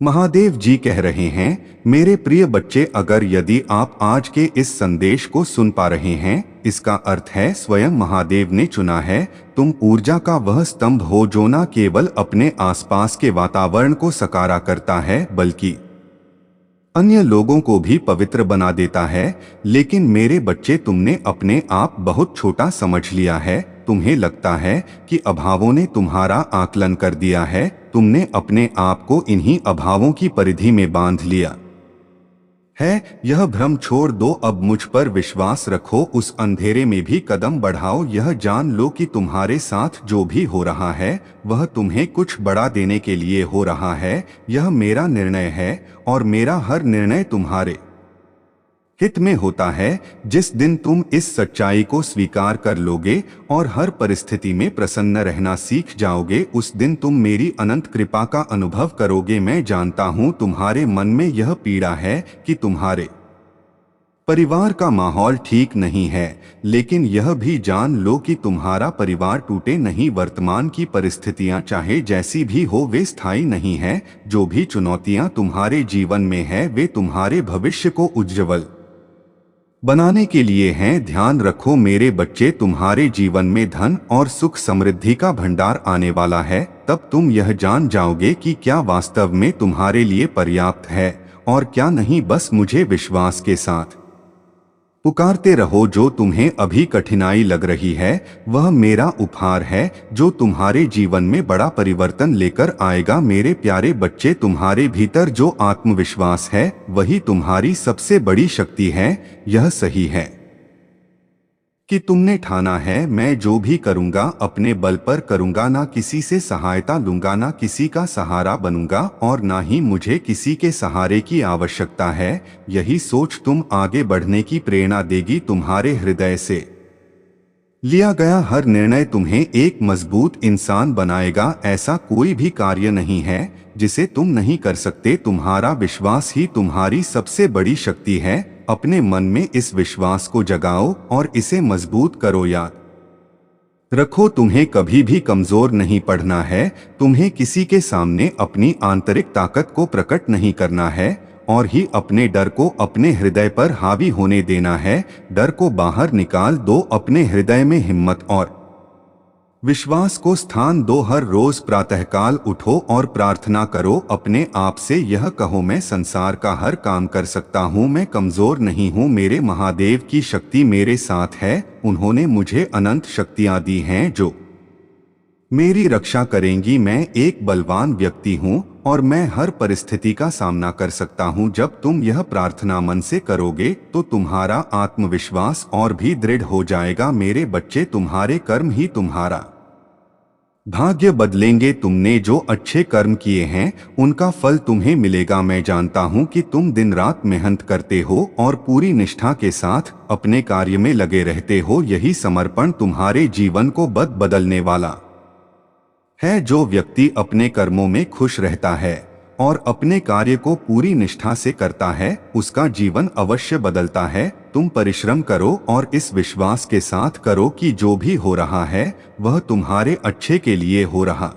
महादेव जी कह रहे हैं, मेरे प्रिय बच्चे, अगर यदि आप आज के इस संदेश को सुन पा रहे हैं, इसका अर्थ है स्वयं महादेव ने चुना है। तुम ऊर्जा का वह स्तंभ हो जो न केवल अपने आसपास के वातावरण को सकारा करता है बल्कि अन्य लोगों को भी पवित्र बना देता है। लेकिन मेरे बच्चे, तुमने अपने आप बहुत छोटा समझ लिया है। तुम्हें लगता है कि अभावों ने तुम्हारा आकलन कर दिया है। तुमने अपने आप को इन्हीं अभावों की परिधि में बांध लिया है। यह भ्रम छोड़ दो, अब मुझ पर विश्वास रखो। उस अंधेरे में भी कदम बढ़ाओ। यह जान लो कि तुम्हारे साथ जो भी हो रहा है वह तुम्हें कुछ बड़ा देने के लिए हो रहा है। यह मेरा निर्णय है और मेरा हर निर्णय तुम्हारे हित में होता है। जिस दिन तुम इस सच्चाई को स्वीकार कर लोगे और हर परिस्थिति में प्रसन्न रहना सीख जाओगे, उस दिन तुम मेरी अनंत कृपा का अनुभव करोगे। मैं जानता हूं तुम्हारे मन में यह पीड़ा है कि तुम्हारे परिवार का माहौल ठीक नहीं है, लेकिन यह भी जान लो कि तुम्हारा परिवार टूटे नहीं। वर्तमान की परिस्थितियां चाहे जैसी भी हो वे स्थायी नहीं है। जो भी चुनौतियां तुम्हारे जीवन में है वे तुम्हारे भविष्य को उज्जवल बनाने के लिए हैं। ध्यान रखो मेरे बच्चे, तुम्हारे जीवन में धन और सुख समृद्धि का भंडार आने वाला है। तब तुम यह जान जाओगे कि क्या वास्तव में तुम्हारे लिए पर्याप्त है और क्या नहीं। बस मुझे विश्वास के साथ पुकारते रहो। जो तुम्हें अभी कठिनाई लग रही है वह मेरा उपहार है जो तुम्हारे जीवन में बड़ा परिवर्तन लेकर आएगा। मेरे प्यारे बच्चे, तुम्हारे भीतर जो आत्मविश्वास है वही तुम्हारी सबसे बड़ी शक्ति है। यह सही है कि तुमने ठाना है, मैं जो भी करूंगा अपने बल पर करूंगा, ना किसी से सहायता लूंगा, ना किसी का सहारा बनूंगा और ना ही मुझे किसी के सहारे की आवश्यकता है। यही सोच तुम आगे बढ़ने की प्रेरणा देगी। तुम्हारे हृदय से लिया गया हर निर्णय तुम्हें एक मजबूत इंसान बनाएगा। ऐसा कोई भी कार्य नहीं है जिसे तुम नहीं कर सकते। तुम्हारा विश्वास ही तुम्हारी सबसे बड़ी शक्ति है। अपने मन में इस विश्वास को जगाओ और इसे मजबूत करो। याद रखो, तुम्हें कभी भी कमजोर नहीं पड़ना है। तुम्हें किसी के सामने अपनी आंतरिक ताकत को प्रकट नहीं करना है और ही अपने डर को अपने हृदय पर हावी होने देना है। डर को बाहर निकाल दो। अपने हृदय में हिम्मत और विश्वास को स्थान दो। हर रोज प्रातःकाल उठो और प्रार्थना करो। अपने आप से यह कहो, मैं संसार का हर काम कर सकता हूँ, मैं कमजोर नहीं हूँ। मेरे महादेव की शक्ति मेरे साथ है। उन्होंने मुझे अनंत शक्तियाँ दी हैं जो मेरी रक्षा करेंगी। मैं एक बलवान व्यक्ति हूँ और मैं हर परिस्थिति का सामना कर सकता हूँ। जब तुम यह प्रार्थना मन से करोगे तो तुम्हारा आत्मविश्वास और भी दृढ़ हो जाएगा। मेरे बच्चे, तुम्हारे कर्म ही तुम्हारा भाग्य बदलेंगे। तुमने जो अच्छे कर्म किए हैं उनका फल तुम्हें मिलेगा। मैं जानता हूं कि तुम दिन रात मेहनत करते हो और पूरी निष्ठा के साथ अपने कार्य में लगे रहते हो। यही समर्पण तुम्हारे जीवन को बदलने वाला है। जो व्यक्ति अपने कर्मों में खुश रहता है और अपने कार्य को पूरी निष्ठा से करता है उसका जीवन अवश्य बदलता है। तुम परिश्रम करो और इस विश्वास के साथ करो कि जो भी हो रहा है वह तुम्हारे अच्छे के लिए हो रहा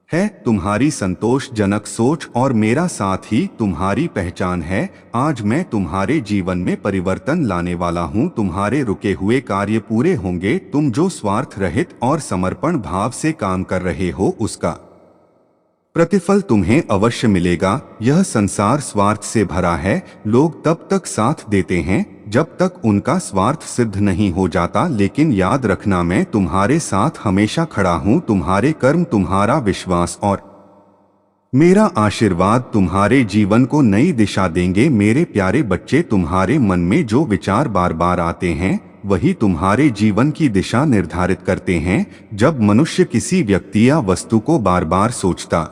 है। तुम्हारी संतोषजनक सोच और मेरा साथ ही तुम्हारी पहचान है। आज मैं तुम्हारे जीवन में परिवर्तन लाने वाला हूँ। तुम्हारे रुके हुए कार्य पूरे होंगे। तुम जो स्वार्थ रहित और समर्पण भाव से काम कर रहे हो उसका प्रतिफल तुम्हें अवश्य मिलेगा। यह संसार स्वार्थ से भरा है। लोग तब तक साथ देते हैं जब तक उनका स्वार्थ सिद्ध नहीं हो जाता। लेकिन याद रखना, मैं तुम्हारे साथ हमेशा खड़ा हूँ। तुम्हारे कर्म, तुम्हारा विश्वास और मेरा आशीर्वाद तुम्हारे जीवन को नई दिशा देंगे। मेरे प्यारे बच्चे, तुम्हारे मन में जो विचार बार बार आते हैं वही तुम्हारे जीवन की दिशा निर्धारित करते हैं। जब मनुष्य किसी व्यक्ति या वस्तु को बार बार सोचता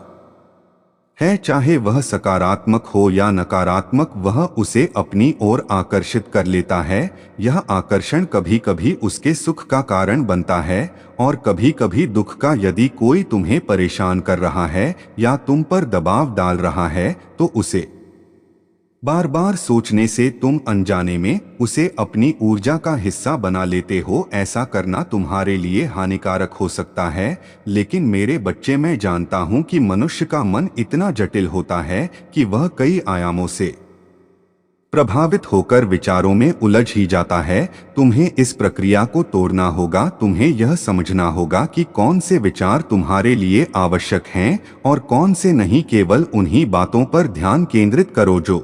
है, चाहे वह सकारात्मक हो या नकारात्मक, वह उसे अपनी ओर आकर्षित कर लेता है। यह आकर्षण कभी कभी उसके सुख का कारण बनता है और कभी कभी दुख का। यदि कोई तुम्हें परेशान कर रहा है या तुम पर दबाव डाल रहा है तो उसे बार बार सोचने से तुम अनजाने में उसे अपनी ऊर्जा का हिस्सा बना लेते हो। ऐसा करना तुम्हारे लिए हानिकारक हो सकता है। लेकिन मेरे बच्चे, मैं जानता हूं कि मनुष्य का मन इतना जटिल होता है कि वह कई आयामों से प्रभावित होकर विचारों में उलझ ही जाता है। तुम्हें इस प्रक्रिया को तोड़ना होगा। तुम्हें यह समझना होगा कि कौन से विचार तुम्हारे लिए आवश्यक हैं और कौन से नहीं। केवल उन्हीं बातों पर ध्यान केंद्रित करो जो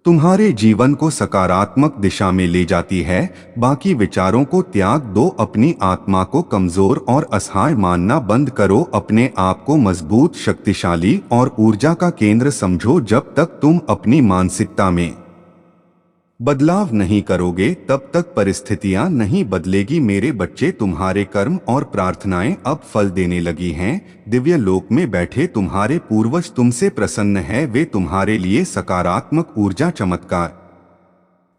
तुम्हारे जीवन को सकारात्मक दिशा में ले जाती है। बाकी विचारों को त्याग दो। अपनी आत्मा को कमजोर और असहाय मानना बंद करो। अपने आप को मजबूत, शक्तिशाली और ऊर्जा का केंद्र समझो। जब तक तुम अपनी मानसिकता में बदलाव नहीं करोगे तब तक परिस्थितियां नहीं बदलेगी। मेरे बच्चे, तुम्हारे कर्म और प्रार्थनाएं अब फल देने लगी हैं। दिव्य लोक में बैठे तुम्हारे पूर्वज तुमसे प्रसन्न है। वे तुम्हारे लिए सकारात्मक ऊर्जा, चमत्कार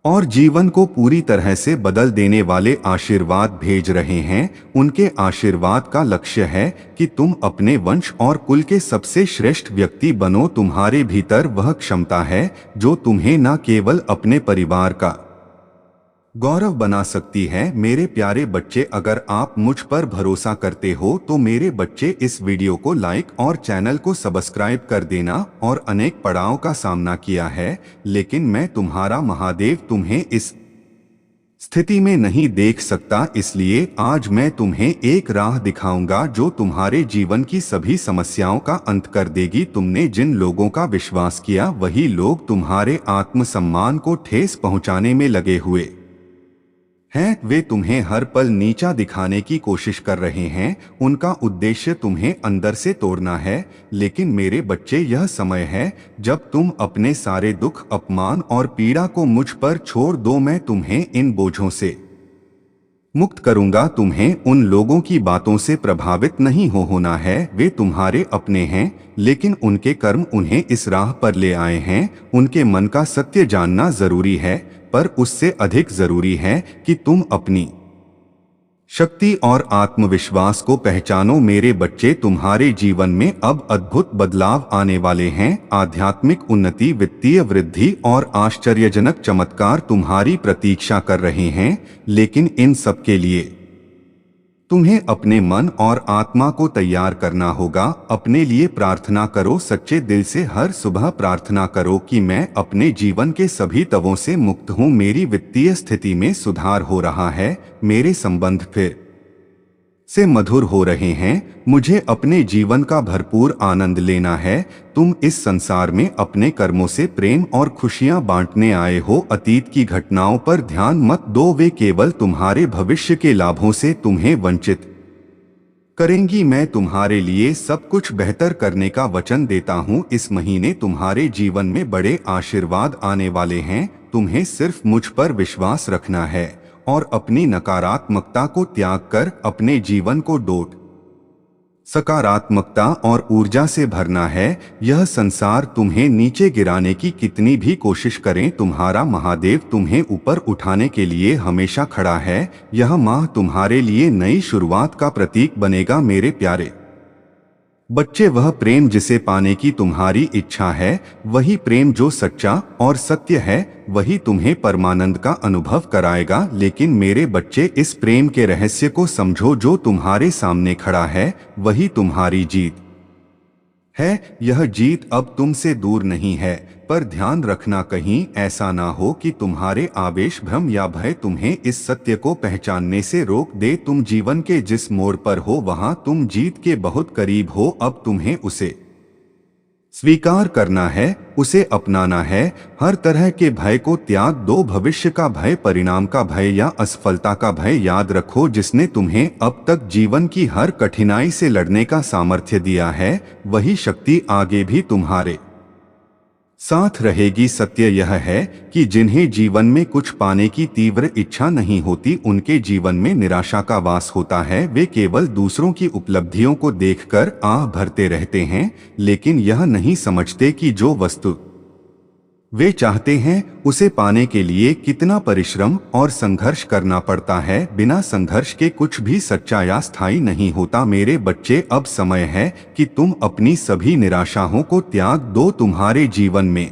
और जीवन को पूरी तरह से बदल देने वाले आशीर्वाद भेज रहे हैं। उनके आशीर्वाद का लक्ष्य है कि तुम अपने वंश और कुल के सबसे श्रेष्ठ व्यक्ति बनो। तुम्हारे भीतर वह क्षमता है जो तुम्हें न केवल अपने परिवार का गौरव बना सकती है। मेरे प्यारे बच्चे, अगर आप मुझ पर भरोसा करते हो तो मेरे बच्चे, इस वीडियो को लाइक और चैनल को सब्सक्राइब कर देना। और अनेक पड़ावों का सामना किया है, लेकिन मैं तुम्हारा महादेव तुम्हें इस स्थिति में नहीं देख सकता। इसलिए आज मैं तुम्हें एक राह दिखाऊंगा जो तुम्हारे जीवन की सभी समस्याओं का अंत कर देगी। तुमने जिन लोगों का विश्वास किया, वही लोग तुम्हारे आत्मसम्मान को ठेस पहुंचाने में लगे हुए हैं। वे तुम्हें हर पल नीचा दिखाने की कोशिश कर रहे हैं। उनका उद्देश्य तुम्हें अंदर से तोड़ना है। लेकिन मेरे बच्चे, यह समय है जब तुम अपने सारे दुख, अपमान और पीड़ा को मुझ पर छोड़ दो। मैं तुम्हें इन बोझों से मुक्त करूंगा। तुम्हें उन लोगों की बातों से प्रभावित नहीं होना है। वे तुम्हारे अपने हैं, लेकिन उनके कर्म उन्हें इस राह पर ले आए हैं। उनके मन का सत्य जानना जरूरी है, पर उससे अधिक जरूरी है कि तुम अपनी शक्ति और आत्मविश्वास को पहचानो। मेरे बच्चे, तुम्हारे जीवन में अब अद्भुत बदलाव आने वाले हैं। आध्यात्मिक उन्नति, वित्तीय वृद्धि और आश्चर्यजनक चमत्कार तुम्हारी प्रतीक्षा कर रहे हैं। लेकिन इन सब के लिए तुम्हें अपने मन और आत्मा को तैयार करना होगा। अपने लिए प्रार्थना करो, सच्चे दिल से हर सुबह प्रार्थना करो कि मैं अपने जीवन के सभी तवों से मुक्त हूँ। मेरी वित्तीय स्थिति में सुधार हो रहा है। मेरे संबंध फिर से मधुर हो रहे हैं। मुझे अपने जीवन का भरपूर आनंद लेना है। तुम इस संसार में अपने कर्मों से प्रेम और खुशियां बांटने आए हो। अतीत की घटनाओं पर ध्यान मत दो, वे केवल तुम्हारे भविष्य के लाभों से तुम्हें वंचित करेंगी। मैं तुम्हारे लिए सब कुछ बेहतर करने का वचन देता हूँ। इस महीने तुम्हारे जीवन में बड़े आशीर्वाद आने वाले हैं। तुम्हें सिर्फ मुझ पर विश्वास रखना है और अपनी नकारात्मकता को त्याग कर अपने जीवन को डोट सकारात्मकता और ऊर्जा से भरना है। यह संसार तुम्हें नीचे गिराने की कितनी भी कोशिश करें, तुम्हारा महादेव तुम्हें ऊपर उठाने के लिए हमेशा खड़ा है। यह माह तुम्हारे लिए नई शुरुआत का प्रतीक बनेगा। मेरे प्यारे बच्चे, वह प्रेम जिसे पाने की तुम्हारी इच्छा है, वही प्रेम जो सच्चा और सत्य है, वही तुम्हें परमानंद का अनुभव कराएगा। लेकिन मेरे बच्चे, इस प्रेम के रहस्य को समझो। जो तुम्हारे सामने खड़ा है वही तुम्हारी जीत है। यह जीत अब तुमसे दूर नहीं है, पर ध्यान रखना कहीं ऐसा ना हो कि तुम्हारे आवेश, भ्रम या भय तुम्हें इस सत्य को पहचानने से रोक दे। तुम जीवन के जिस मोड़ पर हो वहां तुम जीत के बहुत करीब हो। अब तुम्हें उसे स्वीकार करना है, उसे अपनाना है। हर तरह के भय को त्याग दो। भविष्य का भय, परिणाम का भय या असफलता का भय याद रखो। जिसने तुम्हें अब तक जीवन की हर कठिनाई से लड़ने का सामर्थ्य दिया है, वही शक्ति आगे भी तुम्हारे साथ रहेगी। सत्य यह है कि जिन्हें जीवन में कुछ पाने की तीव्र इच्छा नहीं होती, उनके जीवन में निराशा का वास होता है। वे केवल दूसरों की उपलब्धियों को देखकर आह भरते रहते हैं, लेकिन यह नहीं समझते कि जो वस्तु वे चाहते हैं उसे पाने के लिए कितना परिश्रम और संघर्ष करना पड़ता है। बिना संघर्ष के कुछ भी सच्चा या स्थायी नहीं होता। मेरे बच्चे, अब समय है कि तुम अपनी सभी निराशाओं को त्याग दो। तुम्हारे जीवन में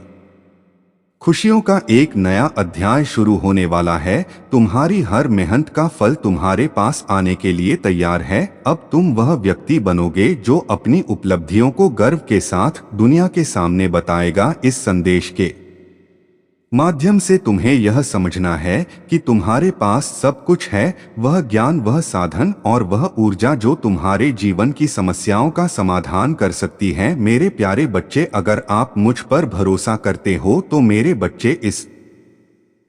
खुशियों का एक नया अध्याय शुरू होने वाला है। तुम्हारी हर मेहनत का फल तुम्हारे पास आने के लिए तैयार है। अब तुम वह व्यक्ति बनोगे जो अपनी उपलब्धियों को गर्व के साथ दुनिया के सामने बताएगा। इस संदेश के माध्यम से तुम्हें यह समझना है कि तुम्हारे पास सब कुछ है, वह ज्ञान, वह साधन और वह ऊर्जा जो तुम्हारे जीवन की समस्याओं का समाधान कर सकती है। मेरे प्यारे बच्चे, अगर आप मुझ पर भरोसा करते हो तो मेरे बच्चे इस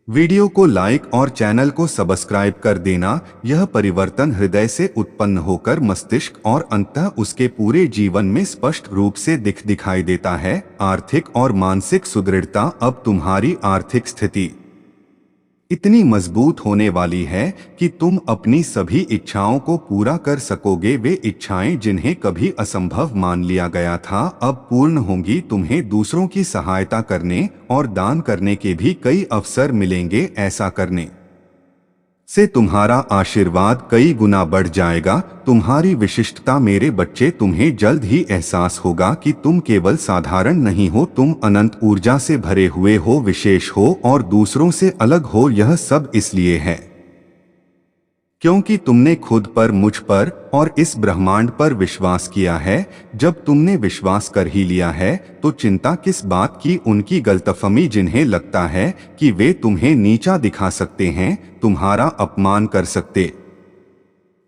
वीडियो को लाइक और चैनल को सब्सक्राइब कर देना। यह परिवर्तन हृदय से उत्पन्न होकर मस्तिष्क और अंततः उसके पूरे जीवन में स्पष्ट रूप से दिखाई देता है। आर्थिक और मानसिक सुदृढ़ता। अब तुम्हारी आर्थिक स्थिति इतनी मजबूत होने वाली है कि तुम अपनी सभी इच्छाओं को पूरा कर सकोगे। वे इच्छाएं जिन्हें कभी असंभव मान लिया गया था अब पूर्ण होंगी। तुम्हें दूसरों की सहायता करने और दान करने के भी कई अवसर मिलेंगे। ऐसा करने से तुम्हारा आशीर्वाद कई गुना बढ़ जाएगा। तुम्हारी विशिष्टता मेरे बच्चे, तुम्हें जल्द ही एहसास होगा कि तुम केवल साधारण नहीं हो, तुम अनंत ऊर्जा से भरे हुए हो, विशेष हो और दूसरों से अलग हो। यह सब इसलिए है क्योंकि तुमने खुद पर, मुझ पर और इस ब्रह्मांड पर विश्वास किया है। जब तुमने विश्वास कर ही लिया है तो चिंता किस बात की। उनकी गलतफहमी जिन्हें लगता है कि वे तुम्हें नीचा दिखा सकते हैं, तुम्हारा अपमान कर सकते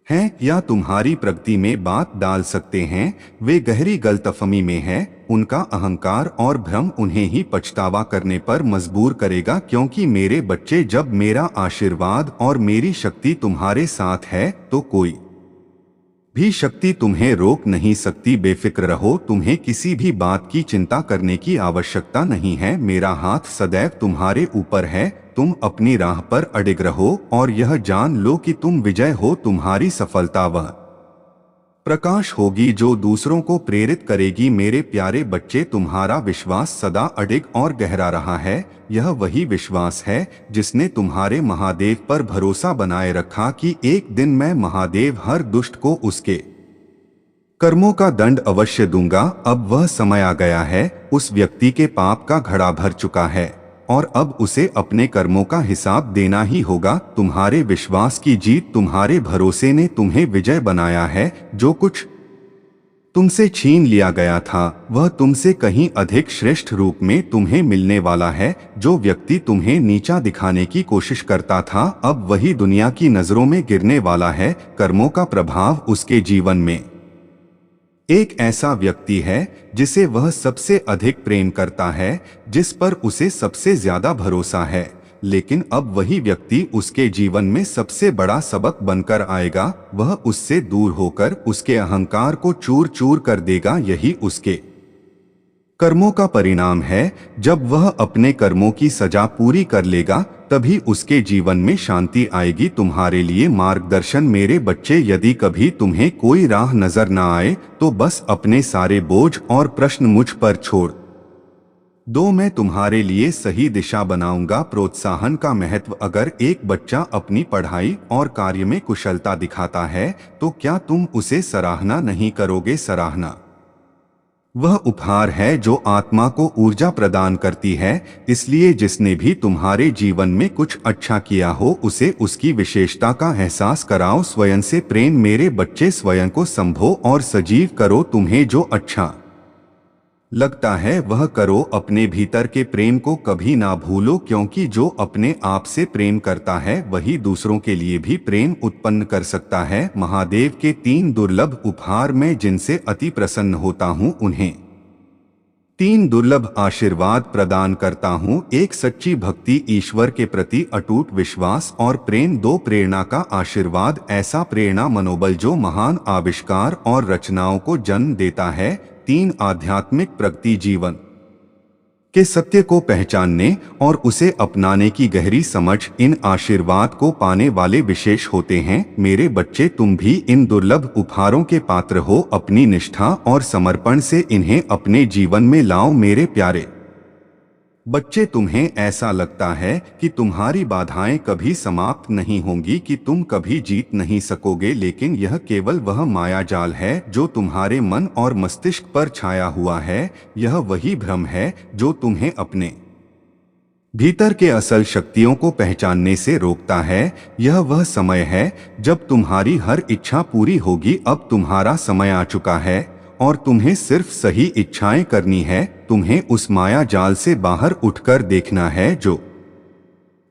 हैं या तुम्हारी प्रगति में बात डाल सकते हैं, वे गहरी गलतफहमी में है। उनका अहंकार और भ्रम उन्हें ही पछतावा करने पर मजबूर करेगा। क्योंकि मेरे बच्चे, जब मेरा आशीर्वाद और मेरी शक्ति तुम्हारे साथ है तो कोई भी शक्ति तुम्हें रोक नहीं सकती। बेफिक्र रहो, तुम्हें किसी भी बात की चिंता करने की आवश्यकता नहीं है। मेरा हाथ सदैव तुम्हारे ऊपर है। तुम अपनी राह पर अडिग रहो और यह जान लो कि तुम विजय हो। तुम्हारी सफलता वह प्रकाश होगी जो दूसरों को प्रेरित करेगी। मेरे प्यारे बच्चे, तुम्हारा विश्वास सदा अडिग और गहरा रहा है। यह वही विश्वास है जिसने तुम्हारे महादेव पर भरोसा बनाए रखा कि एक दिन मैं महादेव हर दुष्ट को उसके कर्मों का दंड अवश्य दूंगा। अब वह समय आ गया है, उस व्यक्ति के पाप का घड़ा भर चुका है और अब उसे अपने कर्मों का हिसाब देना ही होगा। तुम्हारे विश्वास की जीत, तुम्हारे भरोसे ने तुम्हें विजय बनाया है। जो कुछ तुमसे छीन लिया गया था वह तुमसे कहीं अधिक श्रेष्ठ रूप में तुम्हें मिलने वाला है। जो व्यक्ति तुम्हें नीचा दिखाने की कोशिश करता था अब वही दुनिया की नजरों में गिरने वाला है। कर्मों का प्रभाव उसके जीवन में एक ऐसा व्यक्ति है जिसे वह सबसे अधिक प्रेम करता है, जिस पर उसे सबसे ज्यादा भरोसा है। लेकिन अब वही व्यक्ति उसके जीवन में सबसे बड़ा सबक बनकर आएगा। वह उससे दूर होकर उसके अहंकार को चूर चूर कर देगा। यही उसके कर्मों का परिणाम है। जब वह अपने कर्मों की सजा पूरी कर लेगा तभी उसके जीवन में शांति आएगी। तुम्हारे लिए मार्गदर्शन मेरे बच्चे, यदि कभी तुम्हें कोई राह नजर न आए तो बस अपने सारे बोझ और प्रश्न मुझ पर छोड़ दो, मैं तुम्हारे लिए सही दिशा बनाऊंगा। प्रोत्साहन का महत्व। अगर एक बच्चा अपनी पढ़ाई और कार्य में कुशलता दिखाता है तो क्या तुम उसे सराहना नहीं करोगे? सराहना वह उपहार है जो आत्मा को ऊर्जा प्रदान करती है। इसलिए जिसने भी तुम्हारे जीवन में कुछ अच्छा किया हो उसे उसकी विशेषता का एहसास कराओ। स्वयं से प्रेम मेरे बच्चे, स्वयं को संभो और सजीव करो। तुम्हें जो अच्छा लगता है वह करो। अपने भीतर के प्रेम को कभी ना भूलो, क्योंकि जो अपने आप से प्रेम करता है वही दूसरों के लिए भी प्रेम उत्पन्न कर सकता है। महादेव के 3 दुर्लभ उपहार मैं जिनसे अति प्रसन्न होता हूँ उन्हें 3 दुर्लभ आशीर्वाद प्रदान करता हूँ। 1 सच्ची भक्ति, ईश्वर के प्रति अटूट विश्वास और प्रेम। 2 प्रेरणा का आशीर्वाद, ऐसा प्रेरणा मनोबल जो महान आविष्कार और रचनाओं को जन्म देता है। 3 आध्यात्मिक प्रगति, जीवन के सत्य को पहचानने और उसे अपनाने की गहरी समझ। इन आशीर्वाद को पाने वाले विशेष होते हैं। मेरे बच्चे, तुम भी इन दुर्लभ उपहारों के पात्र हो। अपनी निष्ठा और समर्पण से इन्हें अपने जीवन में लाओ। मेरे प्यारे बच्चे, तुम्हें ऐसा लगता है कि तुम्हारी बाधाएं कभी समाप्त नहीं होंगी, कि तुम कभी जीत नहीं सकोगे, लेकिन यह केवल वह माया जाल है जो तुम्हारे मन और मस्तिष्क पर छाया हुआ है। यह वही भ्रम है जो तुम्हें अपने भीतर के असल शक्तियों को पहचानने से रोकता है। यह वह समय है जब तुम्हारी हर इच्छा पूरी होगी। अब तुम्हारा समय आ चुका है और तुम्हें सिर्फ सही इच्छाएं करनी है। तुम्हें उस माया जाल से बाहर उठकर देखना है जो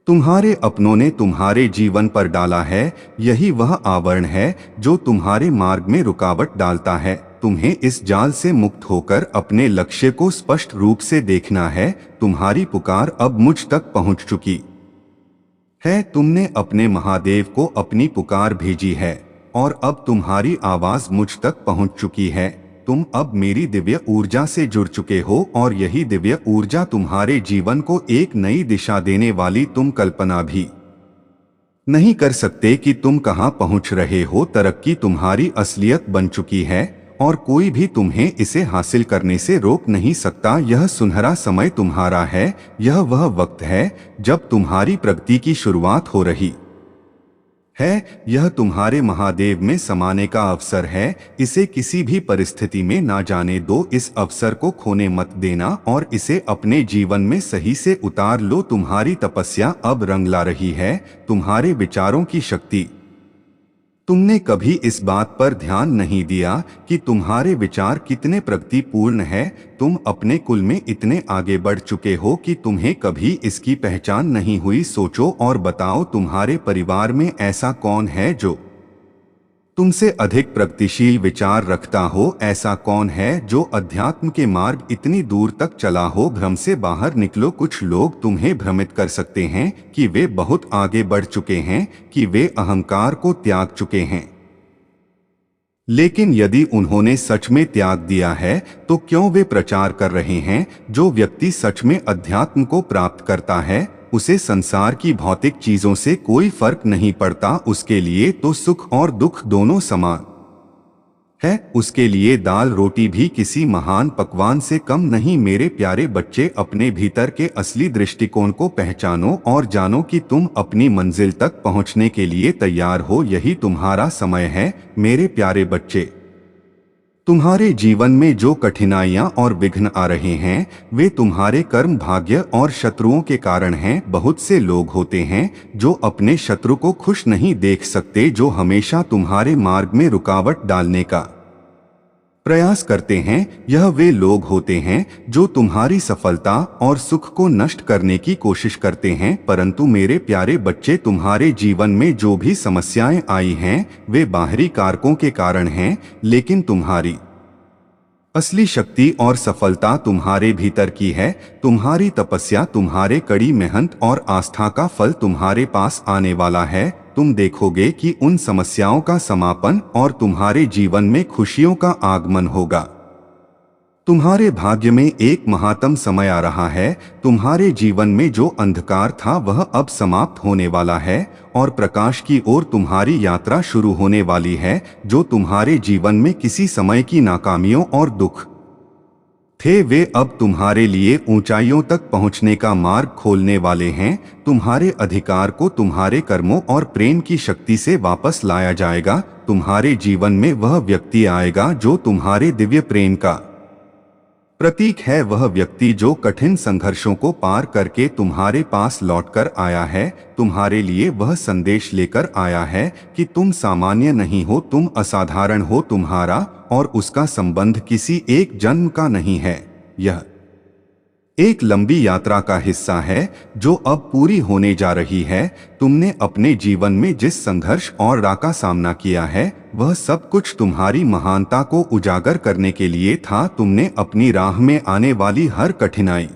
तुम्हारे अपनों ने तुम्हारे जीवन पर डाला है। यही वह आवरण है जो तुम्हारे मार्ग में रुकावट डालता है। तुम्हें इस जाल से मुक्त होकर अपने लक्ष्य को स्पष्ट रूप से देखना है। तुम्हारी पुकार अब मुझ तक पहुंच चुकी है। तुमने अपने महादेव को अपनी पुकार भेजी है और अब तुम्हारी आवाज मुझ तक पहुंच चुकी है। तुम अब मेरी दिव्य ऊर्जा से जुड़ चुके हो और यही दिव्य ऊर्जा तुम्हारे जीवन को एक नई दिशा देने वाली। तुम कल्पना भी नहीं कर सकते कि तुम कहां पहुंच रहे हो। तरक्की तुम्हारी असलियत बन चुकी है और कोई भी तुम्हें इसे हासिल करने से रोक नहीं सकता। यह सुनहरा समय तुम्हारा है। यह वह वक्त है जब तुम्हारी प्रगति की शुरुआत हो रही है। यह तुम्हारे महादेव में समाने का अवसर है। इसे किसी भी परिस्थिति में ना जाने दो। इस अवसर को खोने मत देना और इसे अपने जीवन में सही से उतार लो। तुम्हारी तपस्या अब रंग ला रही है। तुम्हारे विचारों की शक्ति। तुमने कभी इस बात पर ध्यान नहीं दिया कि तुम्हारे विचार कितने प्रगतिपूर्ण है। तुम अपने कुल में इतने आगे बढ़ चुके हो कि तुम्हें कभी इसकी पहचान नहीं हुई। सोचो और बताओ, तुम्हारे परिवार में ऐसा कौन है जो तुमसे अधिक प्रगतिशील विचार रखता हो? ऐसा कौन है जो अध्यात्म के मार्ग इतनी दूर तक चला हो? भ्रम से बाहर निकलो। कुछ लोग तुम्हें भ्रमित कर सकते हैं कि वे बहुत आगे बढ़ चुके हैं, कि वे अहंकार को त्याग चुके हैं। लेकिन यदि उन्होंने सच में त्याग दिया है तो क्यों वे प्रचार कर रहे हैं? जो व्यक्ति सच में अध्यात्म को प्राप्त करता है उसे संसार की भौतिक चीजों से कोई फर्क नहीं पड़ता। उसके लिए तो सुख और दुख दोनों समान है। उसके लिए दाल रोटी भी किसी महान पकवान से कम नहीं। मेरे प्यारे बच्चे, अपने भीतर के असली दृष्टिकोण को पहचानो और जानो कि तुम अपनी मंजिल तक पहुंचने के लिए तैयार हो। यही तुम्हारा समय है। मेरे प्यारे बच्चे, तुम्हारे जीवन में जो कठिनाइयां और विघ्न आ रहे हैं वे तुम्हारे कर्म, भाग्य और शत्रुओं के कारण हैं। बहुत से लोग होते हैं जो अपने शत्रु को खुश नहीं देख सकते, जो हमेशा तुम्हारे मार्ग में रुकावट डालने का प्रयास करते हैं। यह वे लोग होते हैं जो तुम्हारी सफलता और सुख को नष्ट करने की कोशिश करते हैं। परंतु मेरे प्यारे बच्चे, तुम्हारे जीवन में जो भी समस्याएं आई हैं वे बाहरी कारकों के कारण हैं, लेकिन तुम्हारी असली शक्ति और सफलता तुम्हारे भीतर की है। तुम्हारी तपस्या, तुम्हारे कड़ी मेहनत और आस्था का फल तुम्हारे पास आने वाला है। तुम देखोगे कि उन समस्याओं का समापन और तुम्हारे जीवन में खुशियों का आगमन होगा। तुम्हारे भाग्य में एक महातम समय आ रहा है। तुम्हारे जीवन में जो अंधकार था वह अब समाप्त होने वाला है और प्रकाश की ओर तुम्हारी यात्रा शुरू होने वाली है। जो तुम्हारे जीवन में किसी समय की नाकामियों और दुख थे वे अब तुम्हारे लिए ऊंचाइयों तक पहुंचने का मार्ग खोलने वाले हैं। तुम्हारे अधिकार को तुम्हारे कर्मों और प्रेम की शक्ति से वापस लाया जाएगा। तुम्हारे जीवन में वह व्यक्ति आएगा जो तुम्हारे दिव्य प्रेम का प्रतीक है। वह व्यक्ति जो कठिन संघर्षों को पार करके तुम्हारे पास लौटकर आया है। तुम्हारे लिए वह संदेश लेकर आया है कि तुम सामान्य नहीं हो, तुम असाधारण हो। तुम्हारा और उसका संबंध किसी एक जन्म का नहीं है, यह एक लंबी यात्रा का हिस्सा है जो अब पूरी होने जा रही है। तुमने अपने जीवन में जिस संघर्ष और राह का सामना किया है वह सब कुछ तुम्हारी महानता को उजागर करने के लिए था। तुमने अपनी राह में आने वाली हर कठिनाई,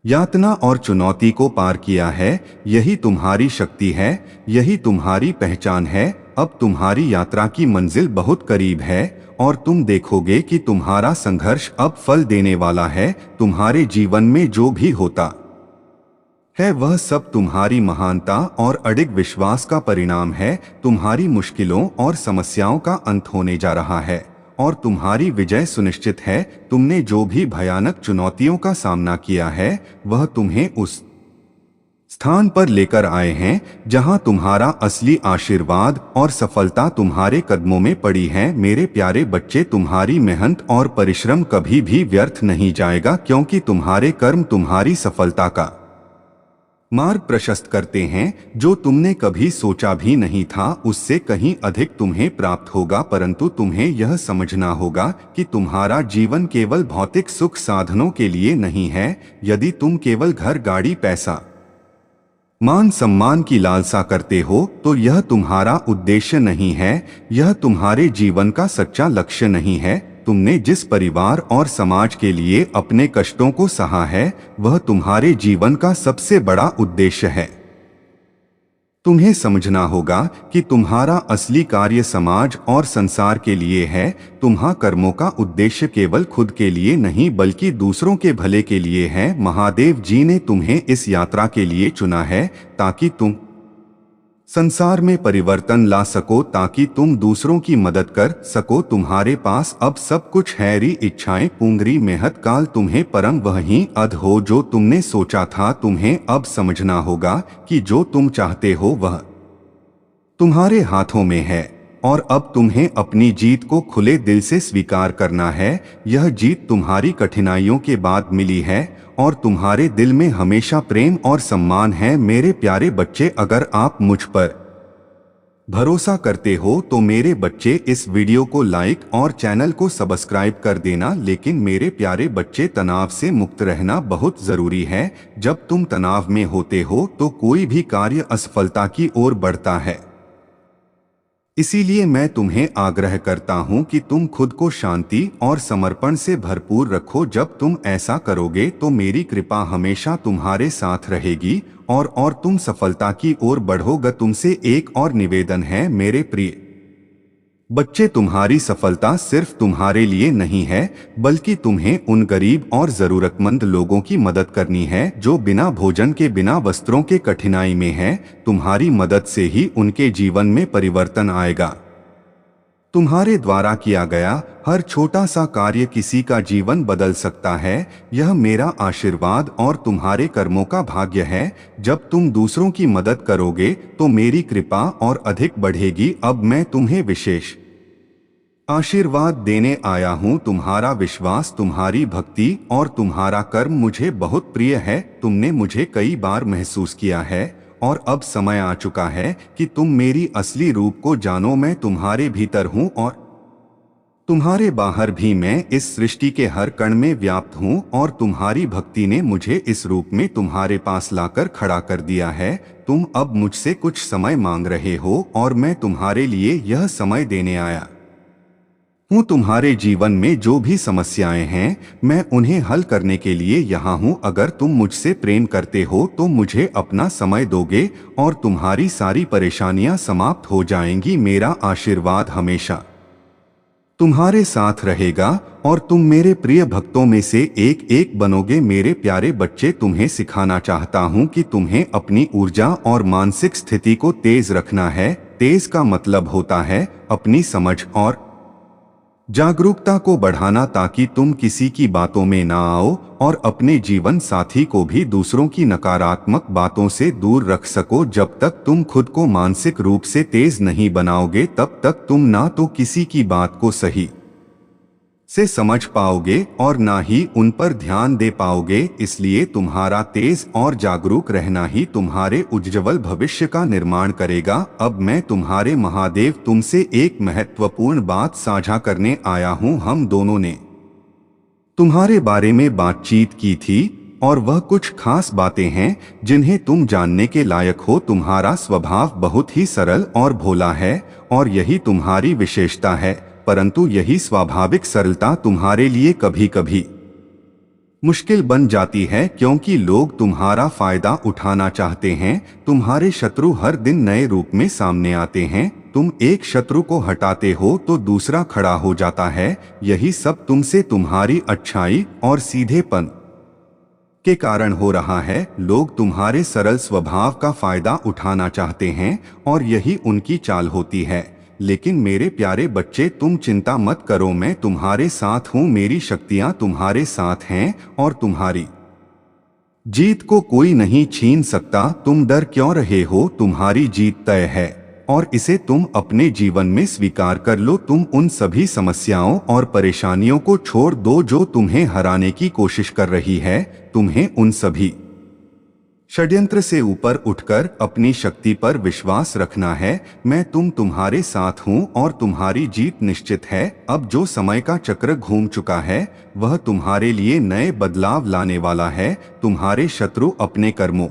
यातना और चुनौती को पार किया है। यही तुम्हारी शक्ति है, यही तुम्हारी पहचान है। अब तुम्हारी यात्रा की मंजिल बहुत करीब है और तुम देखोगे कि तुम्हारा संघर्ष अब फल देने वाला है। तुम्हारे जीवन में जो भी होता है वह सब तुम्हारी महानता और अडिग विश्वास का परिणाम है। तुम्हारी मुश्किलों और समस्याओं का अंत होने जा रहा है और तुम्हारी विजय सुनिश्चित है। तुमने जो भी भयानक चुनौतियों का सामना किया है वह तुम्हें उस स्थान पर लेकर आए हैं जहां तुम्हारा असली आशीर्वाद और सफलता तुम्हारे कदमों में पड़ी है। मेरे प्यारे बच्चे, तुम्हारी मेहनत और परिश्रम कभी भी व्यर्थ नहीं जाएगा, क्योंकि तुम्हारे कर्म तुम्हारी सफलता का मार्ग प्रशस्त करते हैं। जो तुमने कभी सोचा भी नहीं था उससे कहीं अधिक तुम्हें प्राप्त होगा, परंतु तुम्हें यह समझना होगा कि तुम्हारा जीवन केवल भौतिक सुख साधनों के लिए नहीं है। यदि तुम केवल घर, गाड़ी, पैसा, मान सम्मान की लालसा करते हो तो यह तुम्हारा उद्देश्य नहीं है, यह तुम्हारे जीवन का सच्चा लक्ष्य नहीं है। तुमने जिस परिवार और समाज के लिए अपने कष्टों को सहा है वह तुम्हारे जीवन का सबसे बड़ा उद्देश्य है। तुम्हें समझना होगा कि तुम्हारा असली कार्य समाज और संसार के लिए है। तुम्हारा कर्मों का उद्देश्य केवल खुद के लिए नहीं बल्कि दूसरों के भले के लिए है। महादेव जी ने तुम्हें इस यात्रा के लिए चुना है ताकि तुम संसार में परिवर्तन ला सको, ताकि तुम दूसरों की मदद कर सको। तुम्हारे पास अब सब कुछ है, री इच्छाएं, पूंगरी मेहनत, काल तुम्हें परम वही अध हो जो तुमने सोचा था। तुम्हें अब समझना होगा कि जो तुम चाहते हो वह तुम्हारे हाथों में है और अब तुम्हें अपनी जीत को खुले दिल से स्वीकार करना है। यह जीत तुम्हारी कठिनाइयों के बाद मिली है और तुम्हारे दिल में हमेशा प्रेम और सम्मान है। मेरे प्यारे बच्चे, अगर आप मुझ पर भरोसा करते हो तो मेरे बच्चे इस वीडियो को लाइक और चैनल को सब्सक्राइब कर देना। लेकिन मेरे प्यारे बच्चे, तनाव से मुक्त रहना बहुत जरूरी है। जब तुम तनाव में होते हो तो कोई भी कार्य असफलता की ओर बढ़ता है। इसीलिए मैं तुम्हें आग्रह करता हूं कि तुम खुद को शांति और समर्पण से भरपूर रखो। जब तुम ऐसा करोगे तो मेरी कृपा हमेशा तुम्हारे साथ रहेगी और तुम सफलता की ओर बढ़ोगे। तुमसे एक और निवेदन है मेरे प्रिय बच्चे, तुम्हारी सफलता सिर्फ तुम्हारे लिए नहीं है बल्कि तुम्हें उन गरीब और जरूरतमंद लोगों की मदद करनी है जो बिना भोजन के, बिना वस्त्रों के कठिनाई में हैं। तुम्हारी मदद से ही उनके जीवन में परिवर्तन आएगा। तुम्हारे द्वारा किया गया हर छोटा सा कार्य किसी का जीवन बदल सकता है। यह मेरा आशीर्वाद और तुम्हारे कर्मों का भाग्य है। जब तुम दूसरों की मदद करोगे तो मेरी कृपा और अधिक बढ़ेगी। अब मैं तुम्हें विशेष आशीर्वाद देने आया हूँ। तुम्हारा विश्वास, तुम्हारी भक्ति और तुम्हारा कर्म मुझे बहुत प्रिय है। तुमने मुझे कई बार महसूस किया है और अब समय आ चुका है कि तुम मेरी असली रूप को जानो। मैं तुम्हारे भीतर हूँ और तुम्हारे बाहर भी। मैं इस सृष्टि के हर कण में व्याप्त हूँ और तुम्हारी भक्ति ने मुझे इस रूप में तुम्हारे पास लाकर खड़ा कर दिया है। तुम अब मुझसे कुछ समय मांग रहे हो और मैं तुम्हारे लिए यह समय देने आया हूँ। तुम्हारे जीवन में जो भी समस्याएं हैं मैं उन्हें हल करने के लिए यहाँ हूँ। अगर तुम मुझसे प्रेम करते हो तो मुझे अपना समय दोगे और तुम्हारी सारी परेशानियां समाप्त हो जाएंगी। मेरा आशीर्वाद हमेशा तुम्हारे साथ रहेगा और तुम मेरे प्रिय भक्तों में से एक एक बनोगे। मेरे प्यारे बच्चे, तुम्हें सिखाना चाहता हूँ कि तुम्हें अपनी ऊर्जा और मानसिक स्थिति को तेज रखना है। तेज का मतलब होता है अपनी समझ और जागरूकता को बढ़ाना, ताकि तुम किसी की बातों में ना आओ और अपने जीवन साथी को भी दूसरों की नकारात्मक बातों से दूर रख सको। जब तक तुम खुद को मानसिक रूप से तेज नहीं बनाओगे तब तक तुम ना तो किसी की बात को सही से समझ पाओगे और ना ही उन पर ध्यान दे पाओगे। इसलिए तुम्हारा तेज और जागरूक रहना ही तुम्हारे उज्ज्वल भविष्य का निर्माण करेगा। अब मैं तुम्हारे महादेव तुमसे एक महत्वपूर्ण बात साझा करने आया हूँ। हम दोनों ने तुम्हारे बारे में बातचीत की थी और वह कुछ खास बातें हैं जिन्हें तुम जानने के लायक हो। तुम्हारा स्वभाव बहुत ही सरल और भोला है और यही तुम्हारी विशेषता है, परंतु यही स्वाभाविक सरलता तुम्हारे लिए कभी कभी मुश्किल बन जाती है क्योंकि लोग तुम्हारा फायदा उठाना चाहते हैं। तुम्हारे शत्रु हर दिन नए रूप में सामने आते हैं। तुम एक शत्रु को हटाते हो तो दूसरा खड़ा हो जाता है। यही सब तुमसे तुम्हारी अच्छाई और सीधेपन के कारण हो रहा है। लोग तुम्हारे सरल स्वभाव का फायदा उठाना चाहते हैं और यही उनकी चाल होती है। लेकिन मेरे प्यारे बच्चे, तुम चिंता मत करो, मैं तुम्हारे साथ हूँ। मेरी शक्तियाँ तुम्हारे साथ हैं और तुम्हारी जीत को कोई नहीं छीन सकता। तुम डर क्यों रहे हो? तुम्हारी जीत तय है और इसे तुम अपने जीवन में स्वीकार कर लो। तुम उन सभी समस्याओं और परेशानियों को छोड़ दो जो तुम्हें हराने की कोशिश कर रही है। तुम्हें उन सभी षड्यंत्र से ऊपर उठकर अपनी शक्ति पर विश्वास रखना है। मैं तुम्हारे साथ हूँ और तुम्हारी जीत निश्चित है। अब जो समय का चक्र घूम चुका है वह तुम्हारे लिए नए बदलाव लाने वाला है। तुम्हारे शत्रु अपने कर्मों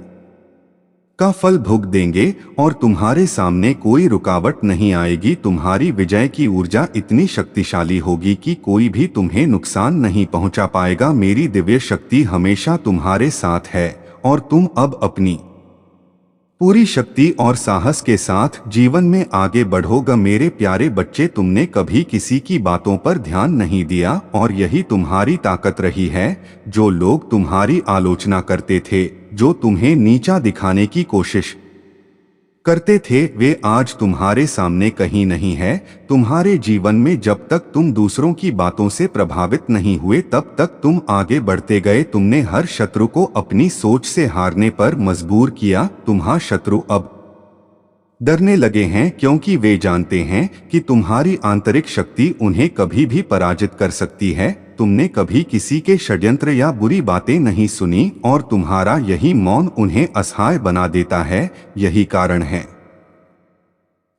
का फल भुग देंगे और तुम्हारे सामने कोई रुकावट नहीं आएगी। तुम्हारी विजय की ऊर्जा इतनी शक्तिशाली होगी कि कोई भी तुम्हें नुकसान नहीं पहुंचा पाएगा। मेरी दिव्य शक्ति हमेशा तुम्हारे साथ है और तुम अब अपनी पूरी शक्ति और साहस के साथ जीवन में आगे बढ़ोगे। मेरे प्यारे बच्चे, तुमने कभी किसी की बातों पर ध्यान नहीं दिया और यही तुम्हारी ताकत रही है। जो लोग तुम्हारी आलोचना करते थे, जो तुम्हें नीचा दिखाने की कोशिश करते थे, वे आज तुम्हारे सामने कहीं नहीं है। तुम्हारे जीवन में जब तक तुम दूसरों की बातों से प्रभावित नहीं हुए तब तक तुम आगे बढ़ते गए। तुमने हर शत्रु को अपनी सोच से हारने पर मजबूर किया। तुम्हारे शत्रु अब डरने लगे हैं क्योंकि वे जानते हैं कि तुम्हारी आंतरिक शक्ति उन्हें कभी भी पराजित कर सकती है। तुमने कभी किसी के षड्यंत्र या बुरी बातें नहीं सुनी और तुम्हारा यही मौन उन्हें असहाय बना देता है। यही कारण है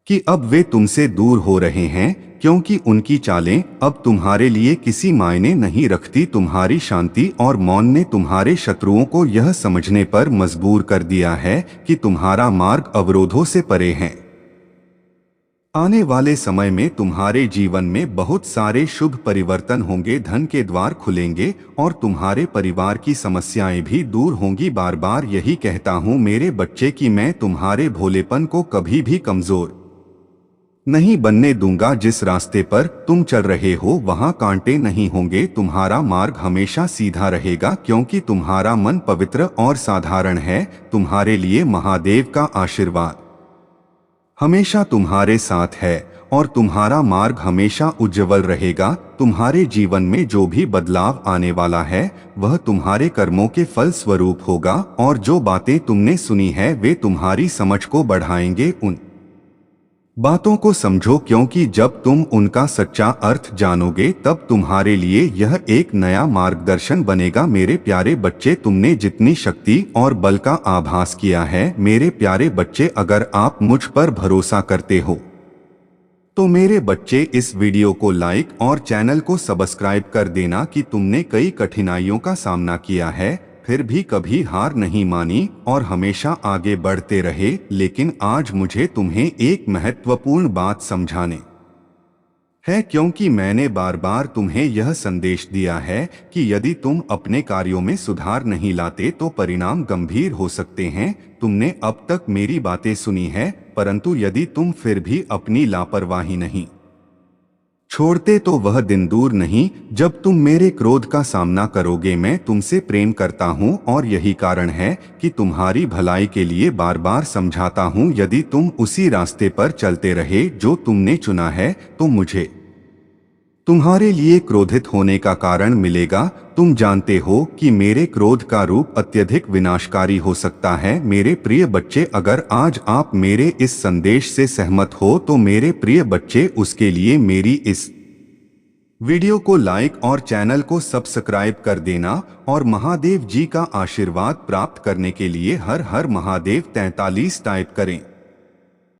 कि अब वे तुमसे दूर हो रहे हैं, क्योंकि उनकी चालें अब तुम्हारे लिए किसी मायने नहीं रखती। तुम्हारी शांति और मौन ने तुम्हारे शत्रुओं को यह समझने पर मजबूर कर दिया है कि तुम्हारा मार्ग अवरोधों से परे है। आने वाले समय में तुम्हारे जीवन में बहुत सारे शुभ परिवर्तन होंगे। धन के द्वार खुलेंगे और तुम्हारे परिवार की समस्याएं भी दूर होंगी। बार बार यही कहता हूँ मेरे बच्चे कि मैं तुम्हारे भोलेपन को कभी भी कमजोर नहीं बनने दूंगा। जिस रास्ते पर तुम चल रहे हो वहां कांटे नहीं होंगे। तुम्हारा मार्ग हमेशा सीधा रहेगा क्योंकि तुम्हारा मन पवित्र और साधारण है। तुम्हारे लिए महादेव का आशीर्वाद हमेशा तुम्हारे साथ है और तुम्हारा मार्ग हमेशा उज्जवल रहेगा। तुम्हारे जीवन में जो भी बदलाव आने वाला है वह तुम्हारे कर्मों के फल स्वरूप होगा और जो बातें तुमने सुनी है वे तुम्हारी समझ को बढ़ाएंगे। उन बातों को समझो क्योंकि जब तुम उनका सच्चा अर्थ जानोगे तब तुम्हारे लिए यह एक नया मार्गदर्शन बनेगा। मेरे प्यारे बच्चे, तुमने जितनी शक्ति और बल का आभास किया है, मेरे प्यारे बच्चे, अगर आप मुझ पर भरोसा करते हो तो मेरे बच्चे इस वीडियो को लाइक और चैनल को सब्सक्राइब कर देना। कि तुमने कई कठिनाइयों का सामना किया है फिर भी कभी हार नहीं मानी और हमेशा आगे बढ़ते रहे। लेकिन आज मुझे तुम्हें एक महत्वपूर्ण बात समझाने है, क्योंकि मैंने बार बार तुम्हें यह संदेश दिया है कि यदि तुम अपने कार्यों में सुधार नहीं लाते तो परिणाम गंभीर हो सकते हैं। तुमने अब तक मेरी बातें सुनी है, परंतु यदि तुम फिर भी अपनी लापरवाही नहीं छोड़ते तो वह दिन दूर नहीं जब तुम मेरे क्रोध का सामना करोगे। मैं तुमसे प्रेम करता हूँ और यही कारण है कि तुम्हारी भलाई के लिए बार बार समझाता हूँ। यदि तुम उसी रास्ते पर चलते रहे जो तुमने चुना है तो मुझे तुम्हारे लिए क्रोधित होने का कारण मिलेगा। तुम जानते हो कि मेरे क्रोध का रूप अत्यधिक विनाशकारी हो सकता है। मेरे प्रिय बच्चे, अगर आज आप मेरे इस संदेश से सहमत हो तो मेरे प्रिय बच्चे, उसके लिए मेरी इस वीडियो को लाइक और चैनल को सब्सक्राइब कर देना और महादेव जी का आशीर्वाद प्राप्त करने के लिए हर हर महादेव 43 टाइप करें।